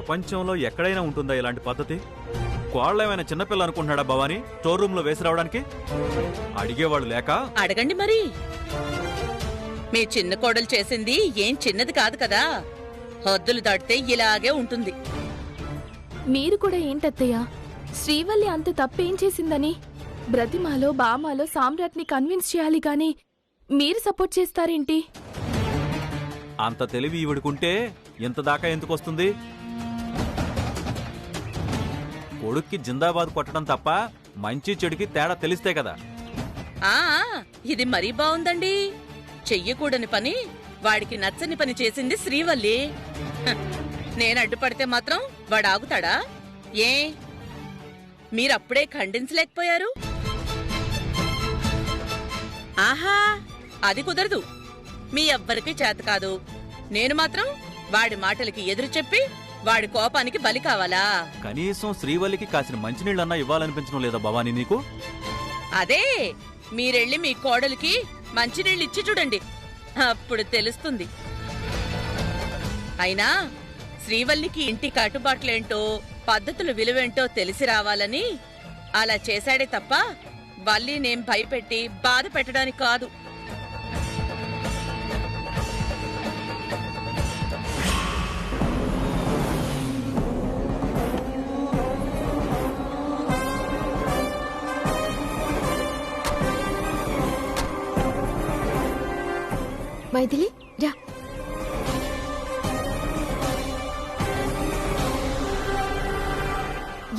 ప్రపంచంలో ఎక్కడైనా ఉంటుందా ఇలాంటి పద్ధతి? కోళ్ళేమైనా చిన్నపిల్ల అనుకుంటున్నాడా భవానీ స్టోర్ రూమ్ లో వేసి రావడానికి? అడిగేవాళ్ళు లేక అడగండి మరి. మీ చిన్న కోడలు చేసింది ఏం చిన్నది కాదు కదా. హద్దులు దాటితే ఇలాగే ఉంటుంది. మీరు కూడా ఏంటత్తయ్యా, శ్రీవల్లి అంత తప్పేం చేసిందని బ్రతిమాలో బామాలో సామ్రాట్ని కన్విన్స్ చేయాలి గాని మీరు సపోర్ట్ చేస్తారేంటి? అంత తెలివి ఈవిడుకుంటే ఇంత దాకా ఎందుకు వస్తుంది? కొడుక్కి జిందాబాద్ కొట్టడం తప్ప మంచి చెడుకి తేడా తెలిస్తే కదా. ఆ ఇది మరీ బావుందండి. చెయ్యకూడని పని వాడికి నచ్చని పని చేసింది శ్రీవల్లి. నేను అడ్డుపడితే మాత్రం వాడు ఆగుతాడా? ఏ మీరప్పుడే ఖండించలేకపోయారు? ఆహా, అది కుదరదు. మీ ఎవ్వరికీ చేత కాదు. నేను మాత్రం వాడి మాటలకి ఎదురు చెప్పి వాడి కోపానికి బలి కావాలా? కనీసం శ్రీవల్లికి కాసిన మంచినీళ్ళన్నా ఇవ్వాలనిపించడం లేదా భవానీ నీకు? అదే మీరెళ్ళి మీ కోడలికి మంచినీళ్ళిచ్చి చూడండి, అప్పుడు తెలుస్తుంది. అయినా శ్రీవల్లికి ఇంటి కట్టుబాట్లేంటో పద్ధతులు విలువేంటో తెలిసి రావాలని అలా చేశాడే తప్ప వల్లినేం భయపెట్టి బాధ పెట్టడానికి కాదు. మైథిలి రా.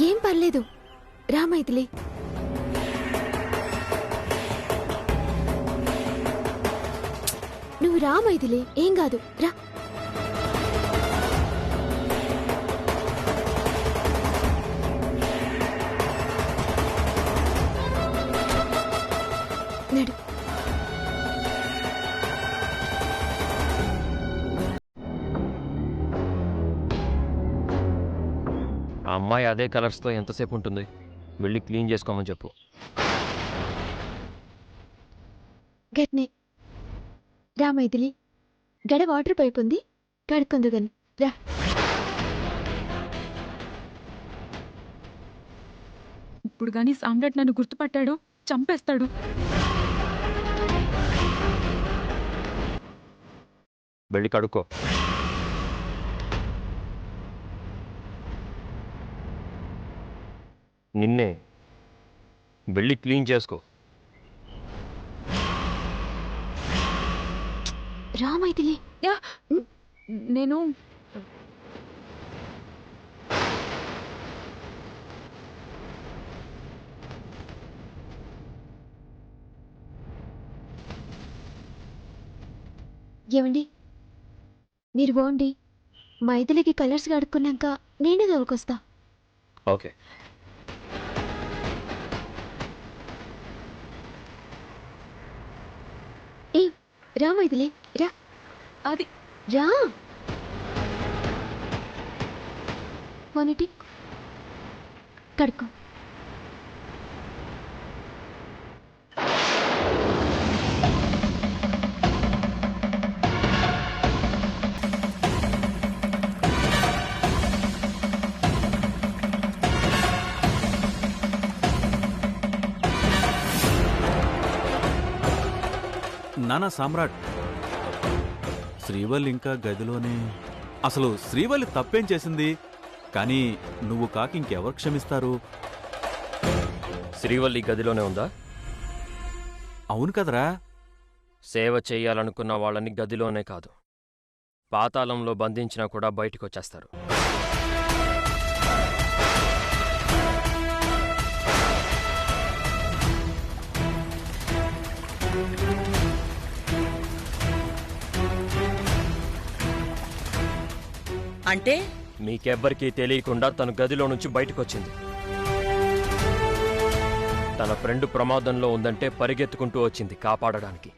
ఏం పర్లేదు, రా మైథిలి. నువ్వు రా మైథిలి, ఏం కాదు, రా. నడు. ఆ అమ్మాయి అదే కలర్స్తో ఎంతసేపు ఉంటుంది? వెళ్ళి క్లీన్ చేసుకోమని చెప్పు. గట్నే రా మైథిలి, గడ వాటర్ పైప్ ఉంది, కడుక్కుందు గాని రా. ఇప్పుడు గాని సామ్రాట్ నన్ను గుర్తుపట్టాడు, చంపేస్తాడు. వెళ్ళి కడుక్కో. నిన్నే వెళ్ళి క్లీన్ చేసుకో. రా మైథిలి. నేను ఏమండి, మీరు పోండి. మైథిలికి కలర్స్ కడుక్కున్నాక నేనే తోలుకొస్తా. ఓకే. ఏ రా మైథిలి, రా. అది రా మొన్నటి కడుక్కో. నానా సామ్రాట్, శ్రీవల్లి ఇంకా గదిలోనే. అసలు శ్రీవల్లి తప్పేం చేసింది? కానీ నువ్వు కాక ఇంకెవరు క్షమిస్తారు? శ్రీవల్లి గదిలోనే ఉందా? అవును కదరా. సేవ చెయ్యాలనుకున్న వాళ్ళని గదిలోనే కాదు, పాతాళంలో బంధించినా కూడా బయటికొచ్చేస్తారు. అంటే మీకెవ్వరికీ తెలియకుండా తను గదిలో నుంచి బయటకొచ్చింది. తన ఫ్రెండ్ ప్రమాదంలో ఉందంటే పరిగెత్తుకుంటూ వచ్చింది కాపాడడానికి.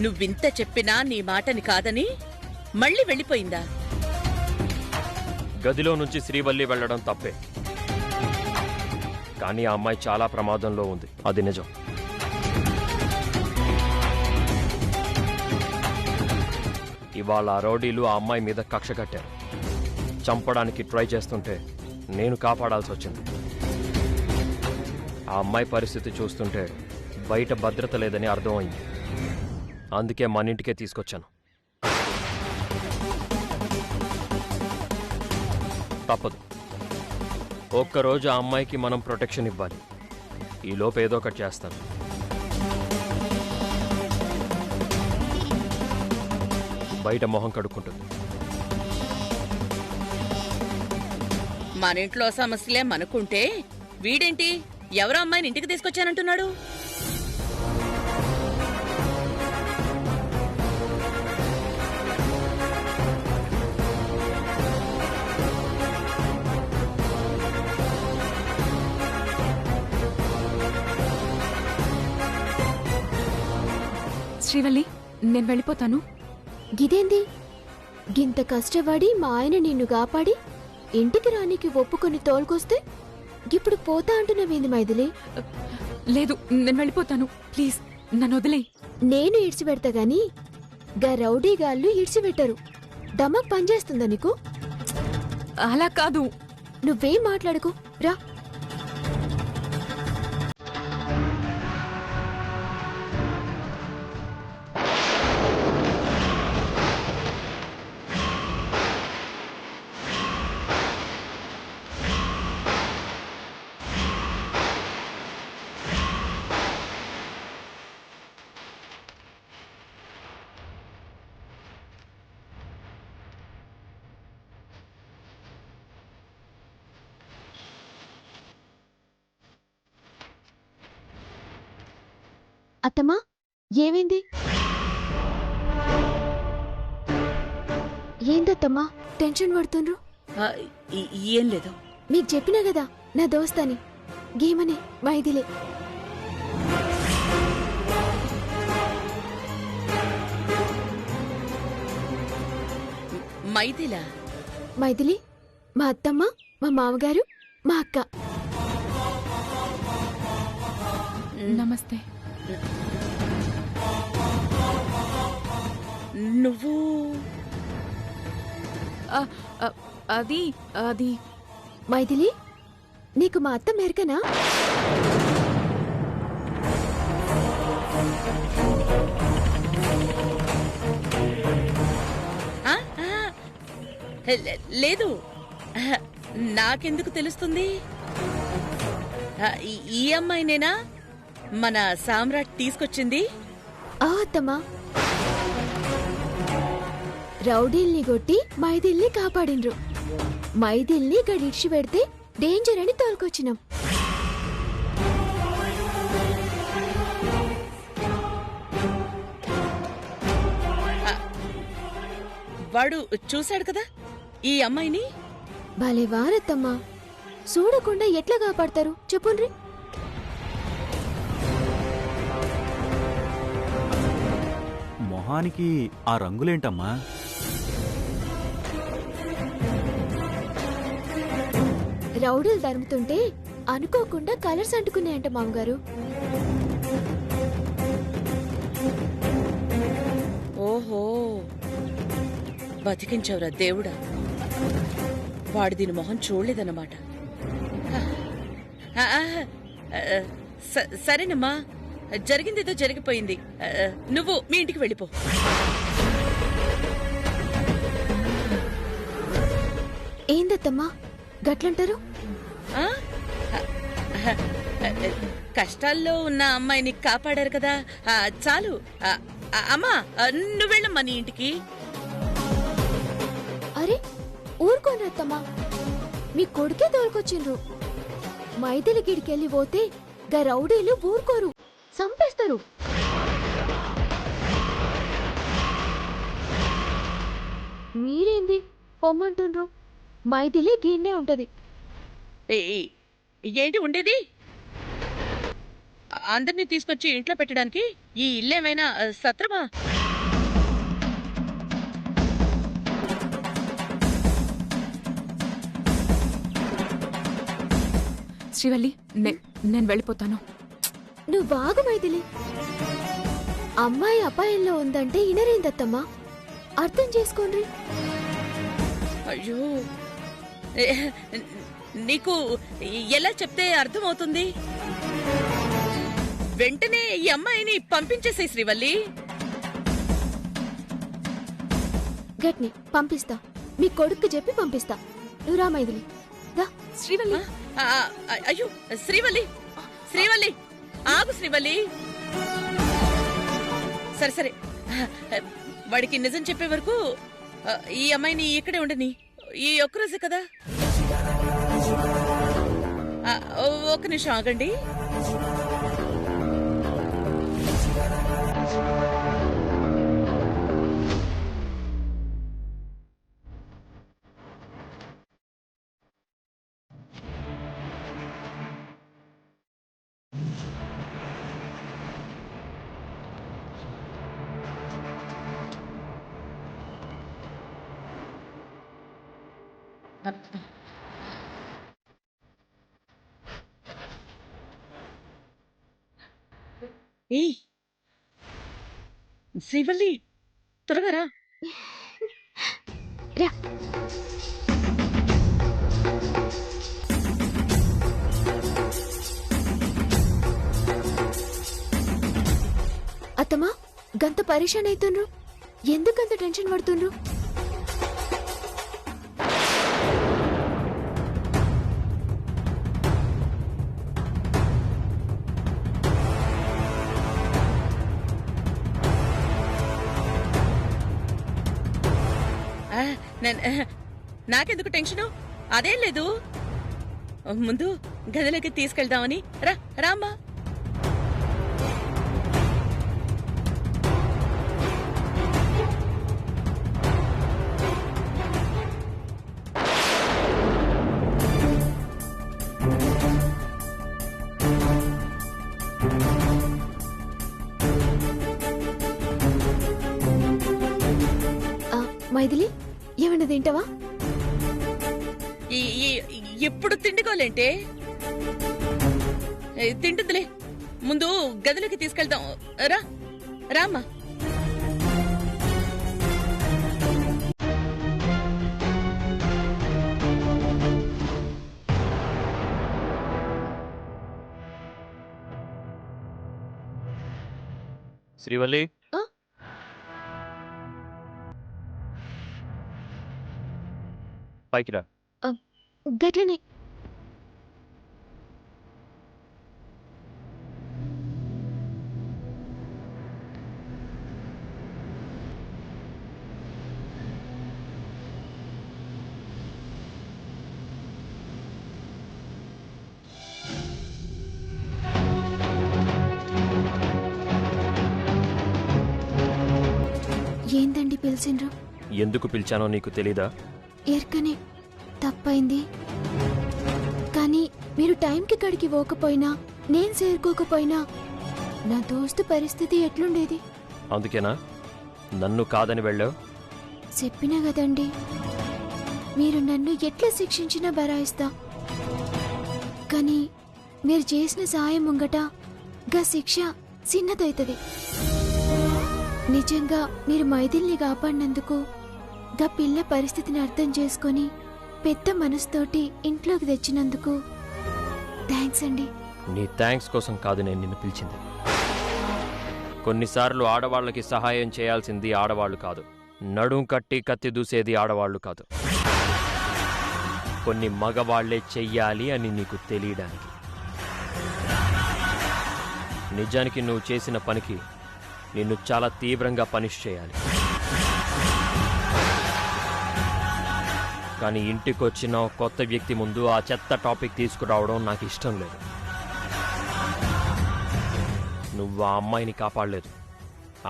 నువ్వింత చెప్పినా నీ మాటని కాదని మళ్ళీ వెళ్ళిపోయిందా? గదిలో నుంచి శ్రీవల్లి వెళ్లడం తప్పే, కానీ ఆ అమ్మాయి చాలా ప్రమాదంలో ఉంది, అది నిజం. ఇవాళ ఆ రౌడీలు ఆ అమ్మాయి మీద కక్ష కట్టారు. చంపడానికి ట్రై చేస్తుంటే నేను కాపాడాల్సి వచ్చింది. ఆ అమ్మాయి పరిస్థితి చూస్తుంటే బయట భద్రత లేదని అర్థమైంది. అందుకే మన ఇంటికే తీసుకొచ్చాను. తప్పదు, ఒక్కరోజు ఆ అమ్మాయికి మనం ప్రొటెక్షన్ ఇవ్వాలి. ఈలోపు ఏదో ఒకటి చేస్తాను. బయట మొహం కడుక్కుంటుంది. మన ఇంట్లో సమస్యలే మనకుంటే వీడేంటి ఎవరో అమ్మాయిని ఇంటికి తీసుకొచ్చానంటున్నాడు? శ్రీవల్లి, నేను వెళ్ళిపోతాను. గిదేంది? గింత కష్టపడి మా ఆయన నిన్ను కాపాడి ఇంటికి రానికి ఒప్పుకొని తోలుకొస్తే ఇప్పుడు పోతా అంటున్నావేంది మైథిలి? లేదు, నేను వెళ్ళిపోతాను. ప్లీజ్ నన్ను వదిలే. నేను ఇడ్చిపెడతా గాని గా రౌడీగాళ్ళు ఇడ్చిపెట్టరు. దమక్ పనిచేస్తుందా నీకు? అలా కాదు. నువ్వేం మాట్లాడుకో, రా. అత్తమ్మా, ఏమైంది? ఏందత్తమ్మా టెన్షన్ పడుతుండ్రు? ఆ, ఏం లేదు. మీకు చెప్పినా కదా నా దోస్తని. గేమనే మైథిలే. మైథిలా? మైథిలి మా అత్తమ్మ, మా మామగారు, మా అక్క. నమస్తే. నువ్వు అది అది మైథిలి, నీకు మా అత్త మెరకనా? ఆ? ఆ, లేదు. నాకెందుకు తెలుస్తుంది? ఈ అమ్మాయినేనా మన సామ్రాట్ తీసుకొచ్చింది? ఆ అత్తమ్మా, రౌడీల్ని కొట్టి మైథిల్ని కాపాడిండ్రు. మైథిల్ని గడిడ్చి పెడితే డేంజర్ అని తోలుకొచ్చినాం. వాడు చూశాడు కదా ఈ అమ్మాయిని. భలే వారత్తమ్మా, చూడకుండా ఎట్లా కాపాడతారు చెప్పుండ్రి. మొహానికి ఆ రంగులేంటమ్మా? రౌడీలు తరుముతుంటే అనుకోకుండా కలర్స్ అంటుకున్నాయంట మామగారు. ఓహో, బతికించవరా దేవుడా. వాడు దీని మొహం చూడలేదన్నమాట. సరేనమ్మా, జరిగిందేదో జరిగిపోయింది. నువ్వు మీ ఇంటికి వెళ్ళిపో. ఏందత్తమ్మా గట్లంటారు? ఆ? కష్టాల్లో ఉన్న అమ్మాయిని కాపాడారు కదా, చాలు. అమ్మా, నువ్వెళ్ళమ్మా నీ ఇంటికి. అరే ఊరుకోనత్తమ్మా, మీ కొడుకే తోలుకొచ్చిండ్రు. మైథిలి గిడికెళ్ళి పోతే గా రౌడీలు ఊరుకోరు, చంపేస్తారు. మీరేంది పొమ్మంటుండ్రు? మైథిలి గీన్నే ఉంటది. ఏంటి ఉండేది? అందరినీ తీసుకొచ్చి ఇంట్లో పెట్టడానికి ఈ ఇల్లేమైనా సత్రమా? శ్రీవల్లి, నేను వెళ్ళిపోతాను. నువ్వు బాగు మైథిలి. అమ్మాయి అపాయంలో ఉందంటే ఇనరేందత్తమ్మా. అర్థం చేసుకోండి. అయ్యో, ఏ, నీకు ఎలా చెప్తే అర్థమవుతుంది? వెంటనే ఈ అమ్మాయిని పంపించేసే శ్రీవల్లి. గట్ని పంపిస్తా, మీ కొడుక్కి చెప్పి పంపిస్తా. నువ్వు రా మైథిలి, దా. శ్రీవల్లి అయ్యో శ్రీవల్లి, శ్రీవల్లి ఆగు శ్రీవల్లి. సరే సరే, వాడికి నిజం చెప్పే వరకు ఈ అమ్మాయిని ఇక్కడే ఉండని. ఈ ఒక్కరోజే కదా. ఒక్క నిమిషం ఆగండి. ఏయ్ శ్రీవల్లి, త్వరగా రా. రా. అత్తమ్మా, గంత పరేషాన్ అవుతుండ్రు, ఎందుకంత టెన్షన్ పడుతుండ్రు? నాకెందుకు టెన్షను? అదేం లేదు. ముందు గదిలోకి తీసుకెళ్దామని. రా రామ్మా. మైథిలి, ఏమన్నా తింటావా? ఎప్పుడు తిండికోలేంటే? తింటుందిలే, ముందు గదిలోకి తీసుకెళ్తాం. రా రామ్మా. శ్రీవల్లి, పైకి రా. గట్లనే. ఏందండి పిలిచిండ్రు? ఎందుకు పిలిచానో నీకు తెలీదా? ఎర్కనే తప్పైంది, కానీ మీరు టైంకి ఇక్కడికి పోకపోయినా, నేను చేరుకోకపోయినా నా దోస్తు పరిస్థితి ఎట్లుండేది? అందుకేనా నన్ను కాదని వెళ్ళావు? చెప్పినా కదండి, మీరు నన్ను ఎట్లా శిక్షించినా బరాయిస్తా, కానీ మీరు చేసిన సాయం ముంగట గా శిక్ష చిన్నదైతది. నిజంగా మీరు మైథిల్ని కాపాడినందుకు, గా పిల్ల పరిస్థితిని అర్థం చేసుకొని పెద్ద మనసుతోటి ఇంట్లోకి తెచ్చినందుకు థ్యాంక్స్ అండి. నీ థ్యాంక్స్ కోసం కాదు నేను నిన్ను పిలిచింది. కొన్నిసార్లు ఆడవాళ్ళకి సహాయం చేయాల్సింది ఆడవాళ్లు కాదు, నడుం కట్టి కత్తి దూసేది ఆడవాళ్లు కాదు. కొన్ని మగవాళ్లే చెయ్యాలి అని నీకు తెలియడానికి. నిజానికి నువ్వు చేసిన పనికి నిన్ను చాలా తీవ్రంగా పనిష్ చేయాలి. కానీ ఇంటికొచ్చిన కొత్త వ్యక్తి ముందు ఆ చెత్త టాపిక్ తీసుకురావడం నాకు ఇష్టం లేదు. నువ్వు ఆ అమ్మాయిని కాపాడలేదు,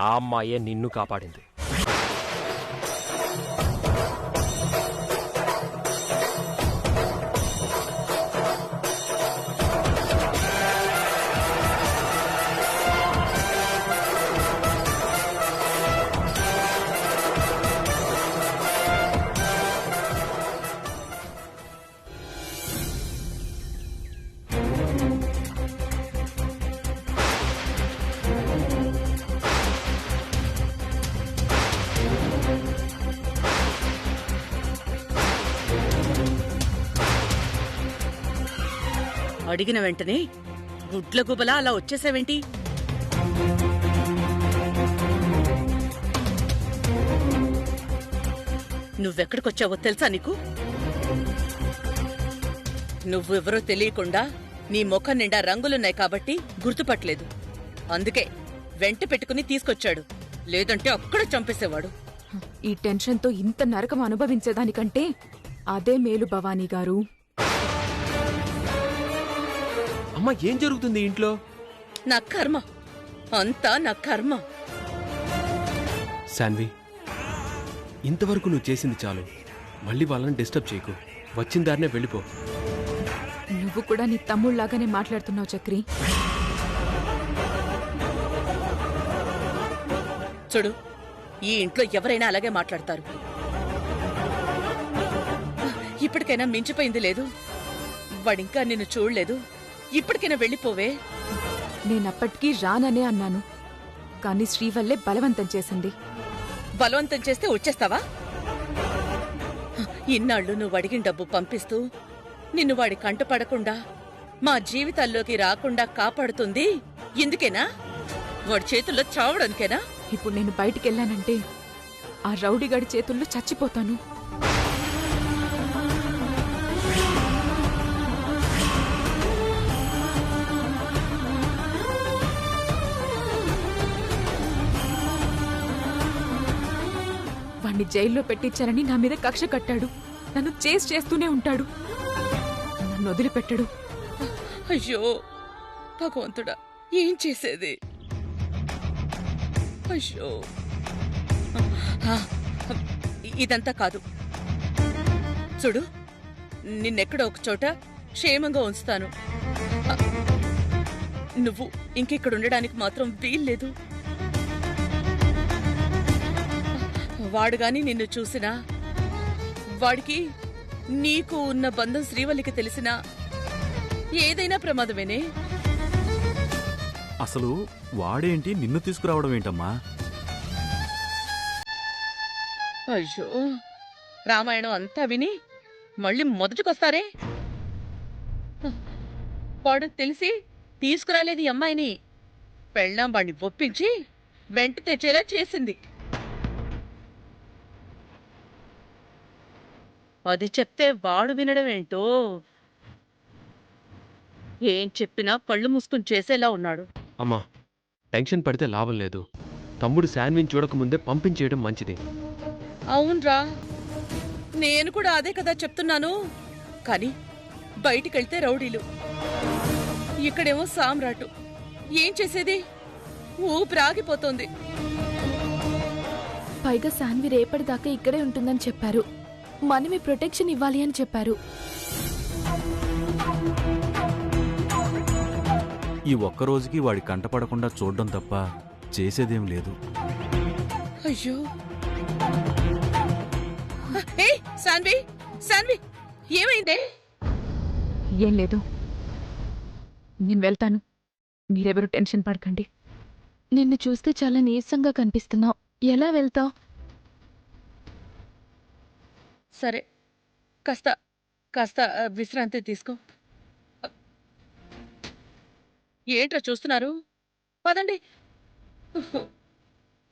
ఆ అమ్మాయే నిన్ను కాపాడింది. అడిగిన వెంటనే గుడ్ల గుబలా అలా వచ్చేసావేంటి? నువ్వెక్కడికొచ్చావో తెలుసా నీకు? నువ్వెవరో తెలియకుండా నీ ముఖం నిండా రంగులున్నాయి కాబట్టి గుర్తుపట్టలేదు. అందుకే వెంట పెట్టుకుని తీసుకొచ్చాడు. లేదంటే అక్కడ చంపేసేవాడు. ఈ టెన్షన్తో ఇంత నరకం అనుభవించేదానికంటే అదే మేలు భవానీ గారు. అమ్మా ఏం జరుగుతుంది ఇంట్లో? నా కర్మ, అంతా నా కర్మ. శాన్వి, ఇంతవరకు నువ్వు చేసింది చాలు. మళ్ళీ వాళ్ళని డిస్టర్బ్ చేయకు. వచ్చిన దారినే వెళ్ళిపో. నువ్వు కూడా నీ తమ్ముళ్లాగానే మాట్లాడుతున్నావు చక్రి. చూడు, ఈ ఇంట్లో ఎవరైనా అలాగే మాట్లాడతారు. ఇప్పటికైనా మించిపోయింది లేదు. వాడింకా నిన్ను చూడలేదు. ఇప్పటికైనా వెళ్ళిపోవే. నేనప్పటికీ రాననే అన్నాను, కానీ శ్రీవల్లే బలవంతం చేసింది. బలవంతం చేస్తే వచ్చేస్తావా? ఇన్నాళ్ళు నువ్వు అడిగిన డబ్బు పంపిస్తూ నిన్ను వాడి కంటపడకుండా మా జీవితాల్లోకి రాకుండా కాపాడుతుంది ఇందుకేనా? వాడి చేతుల్లో చావడానికేనా? ఇప్పుడు నేను బయటికెళ్ళానంటే ఆ రౌడీగాడి చేతుల్లో చచ్చిపోతాను. వాణ్ణి జైల్లో పెట్టించానని నా మీద కక్ష కట్టాడు. నన్ను చేస్తూనే ఉంటాడు. నన్ను వదిలిపెట్టడు. అయ్యో భగవంతుడా, ఏం చేసేది? అయ్యో, ఇదంతా కాదు. చూడు, నిన్నెక్కడో ఒక చోట క్షేమంగా ఉంచుతాను. నువ్వు ఇంకెక్కడ ఉండడానికి మాత్రం వీల్లేదు. వాడు గాని నిన్ను చూసినా, వాడికి నీకు ఉన్న బంధం శ్రీవల్లికి తెలిసినా ఏదైనా ప్రమాదమేనే. అసలు వాడేంటి నిన్ను తీసుకురావడం ఏంటమ్మా? అయ్యో, రామాయణం అంతా విని మళ్ళీ మొదటికొస్తారే. వాడు తెలిసి తీసుకురాలేదు ఈ అమ్మాయిని. పెళ్ళాం వాడిని ఒప్పించి వెంట తెచ్చేలా చేసింది. అది చెప్తే వాడు వినడం ఏంటో. ఏం చెప్పినా కళ్ళు మూసుకుని చేసేలా ఉన్నాడు. అమ్మా, టెన్షన్ పడితే లాభం లేదు. తమ్ముడు శాన్విని చూడకముందే పంపించేయడం మంచిది. అవునరా, నేను కూడా అదే కదా చెప్తున్నాను. కానీ బయటికెళ్తే రౌడీలు, ఇక్కడేమో సామ్రాటు. ఏం చేసేది? ఊపిరాగిపోతోంది. పైగా శాన్వి రేపటిదాకా ఇక్కడే ఉంటుందని చెప్పారు. మనమే ప్రొటెక్షన్ ఇవ్వాలి అని చెప్పారు. ఈ ఒక్క రోజుకి వాడి కంటపడకుండా చూడడం తప్ప చేసేదేం లేదు. అయ్యో, శాన్వి, శాన్వి, ఏమైందే? ఏం లేదు, నేను వెళ్తాను. మీరెవరు టెన్షన్ పడకండి. నిన్ను చూస్తే చాలా నీరసంగా కనిపిస్తున్నావు. ఎలా వెళ్తావు? సరే, కాస్త విశ్రాంతి తీసుకో. ఏంట్రా చూస్తున్నారు? పదండి.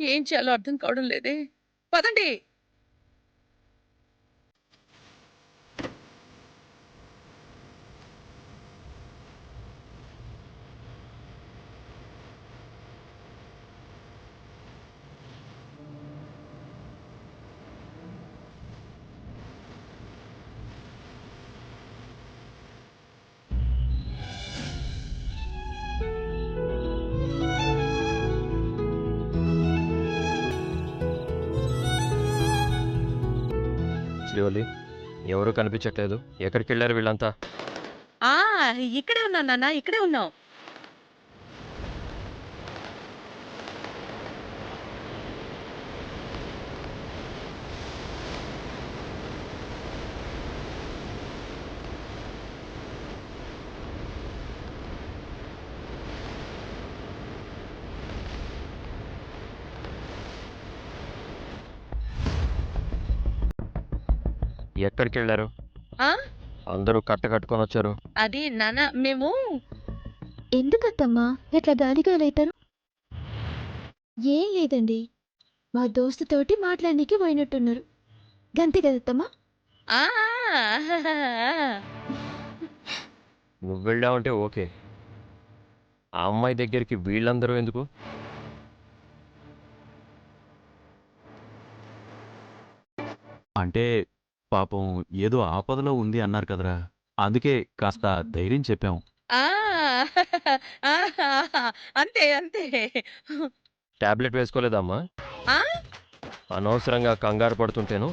ఏం చేయాలో అర్థం కావడం లేదే. పదండి. శ్రీవల్లి, ఎవరూ కనిపించట్లేదు. ఎక్కడికి వెళ్ళారు వీళ్ళంతా? ఇక్కడే ఉన్నాను నాన్న, ఇక్కడే ఉన్నావు. ఎక్కడికి వెళ్ళారు? అందరూ కట్టుకొని వచ్చారు? అది నాన్న మేము ఎందుకత్తమ్మా ఎట్లా గాలిగాలైతారు? ఏం లేదండి, మా దోస్తుతోటి మాట్లాడనీకి పోయినట్టున్నారు. గంతే కదత్తమ్మా. ఆ నువ్వు వెళ్ళావంటే ఓకే, ఆ అమ్మాయి దగ్గరికి వీళ్ళందరూ ఎందుకు? అంటే పాపం ఏదో ఆపదలో ఉంది అన్నారు కదరా, అందుకే కాస్త ధైర్యం చెప్పాం. ఆ అంతే అంతే. టాబ్లెట్ వేసుకోలేదమ్మా? ఆ అనవసరంగా కంగారు పడుతుంటేను.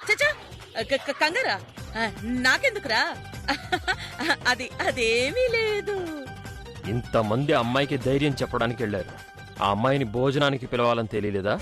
చచ్చా, కంగారా? నాకెందుకురా? అదేమీ లేదు. ఇంతమంది అమ్మాయికి ధైర్యం చెప్పడానికి వెళ్ళారు, ఆ అమ్మాయిని భోజనానికి పిలవాలని తెలియలేదా?